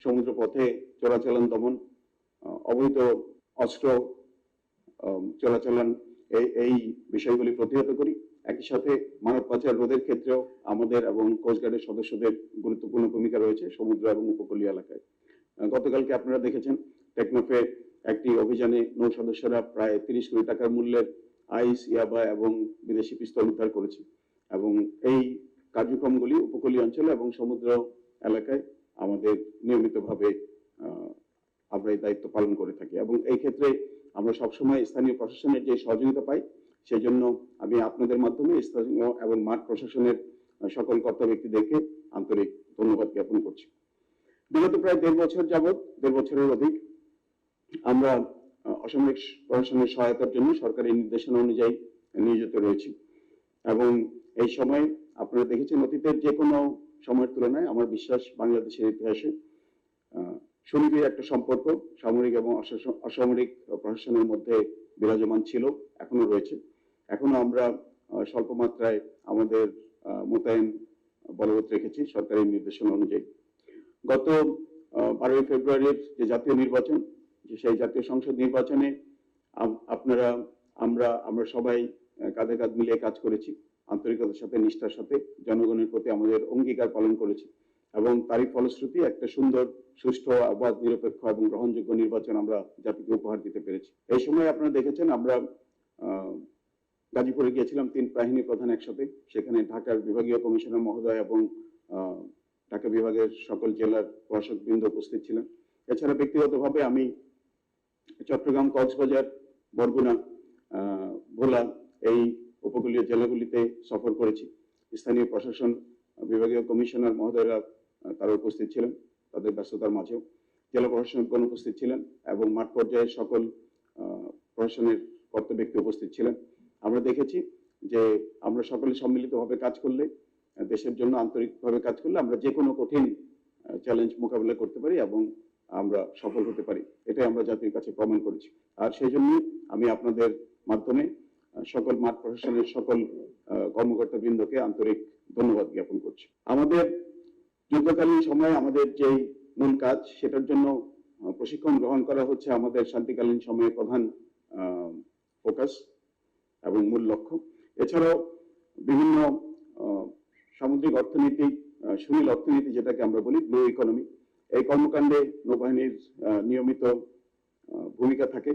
সমুদ্র পথে চোরাচালান দমন, অবৈধ অস্ত্র চোরাচালান, এই বিষয়গুলি প্রতিহত করি। একই সাথে মানব পাচার রোধের ক্ষেত্রেও আমাদের এবং কোস্টগার্ডের সদস্যদের গুরুত্বপূর্ণ ভূমিকা রয়েছে সমুদ্র এবং উপকূলীয় এলাকায়। গতকালকে আপনারা দেখেছেন টেকনাফে একটি অভিযানে নৌ সদস্যরা প্রায় 30 কোটি টাকার মূল্যের আইস, ইয়াবা এবং বিদেশি পিস্তল উদ্ধার করেছে। এবং এই কার্যক্রমগুলি উপকূলীয় অঞ্চলে এবং সমুদ্র এলাকায় আমাদের নিয়মিতভাবে আমরা এই দায়িত্ব পালন করে থাকি এবং এই ক্ষেত্রে আমরা সবসময় স্থানীয় প্রশাসনের যে সহযোগিতা পাই, সেই জন্য আমি আপনাদের মাধ্যমে স্থানীয় এবং মাঠ প্রশাসনের সকল কর্তা ব্যক্তিদেরকে আন্তরিক ধন্যবাদ জ্ঞাপন করছি। বিগত প্রায় 1.5 বছর যাবৎ, 1.5 বছরের অধিক আমরা অসামরিক প্রশাসনের সহায়তার জন্য সরকারি নির্দেশনা অনুযায়ী নিয়োজিত রয়েছি এবং এই সময় আপনারা দেখেছেন অতীতের যে কোনো সময়ের তুলনায় আমার বিশ্বাস বাংলাদেশের ইতিহাসে সুনিবিড় একটা সম্পর্ক সামরিক এবং অসামরিক প্রশাসনের মধ্যে বিরাজমান ছিল, এখনো রয়েছে। এখনো আমরা স্বল্প মাত্রায় আমাদের মোতায়েন বলবৎ রেখেছি সরকারি নির্দেশনা অনুযায়ী। গত 12 ফেব্রুয়ারির যে জাতীয় নির্বাচন, সেই জাতীয় সংসদ নির্বাচনে আমরা সবাই কাঁধে কাঁধ মিলিয়ে কাজ করেছি, আন্তরিকতার সাথে, নিষ্ঠার সাথে জনগণের প্রতি আমাদের অঙ্গীকার পালন করেছি এবং তারই ফলশ্রুতি একটা সুন্দর, সুষ্ঠু, অবাধ, নিরপেক্ষ এবং গ্রহণযোগ্য নির্বাচন আমরা জাতিকে উপহার দিতে পেরেছি। এই সময় আপনারা দেখেছেন আমরা গাজীপুরে গিয়েছিলাম 3 বাহিনী প্রধান একসাথে। সেখানে ঢাকার বিভাগীয় কমিশনার মহোদয় এবং ঢাকা বিভাগের সকল জেলার প্রশাসকবৃন্দ উপস্থিত ছিলেন। এছাড়া ব্যক্তিগতভাবে আমি চট্টগ্রাম, কক্সবাজার, বরগুনা, ভোলা এই উপকূলীয় জেলাগুলিতে সফর করেছি। স্থানীয় প্রশাসন, বিভাগীয় কমিশনার মহোদয়রা তারা উপস্থিত ছিলেন, তাদের ব্যস্ততার মাঝেও জেলা প্রশাসকগণ উপস্থিত ছিলেন এবং মাঠ পর্যায়ের সকল প্রশাসনের কর্তা ব্যক্তি উপস্থিত ছিলেন। আমরা দেখেছি যে আমরা সকলে সম্মিলিতভাবে কাজ করলে, দেশের জন্য আন্তরিকভাবে কাজ করলে আমরা যে কোনো কঠিন চ্যালেঞ্জ মোকাবিলা করতে পারি এবং আমরা সফল হতে পারি। এটাই আমরা জাতির কাছে প্রমাণ করেছি। আর সেই জন্য আমি আপনাদের মাধ্যমে সকল মাঠ প্রশাসনের সকল কর্মকর্তা বৃন্দকে আন্তরিক ধন্যবাদ জ্ঞাপন করছি। আমাদের যুদ্ধকালীন সময়ে আমাদের যেই মূল কাজ, সেটার জন্য প্রশিক্ষণ গ্রহণ করা হচ্ছে আমাদের শান্তিকালীন সময়ে প্রধান ফোকাস এবং মূল লক্ষ্য। এছাড়াও বিভিন্ন সামুদ্রিক অর্থনীতি, সুনীল অর্থনীতি যেটাকে আমরা বলি, ব্লু ইকোনমি, এই কর্মকাণ্ডে নৌবাহিনীর নিয়মিত ভূমিকা থাকে।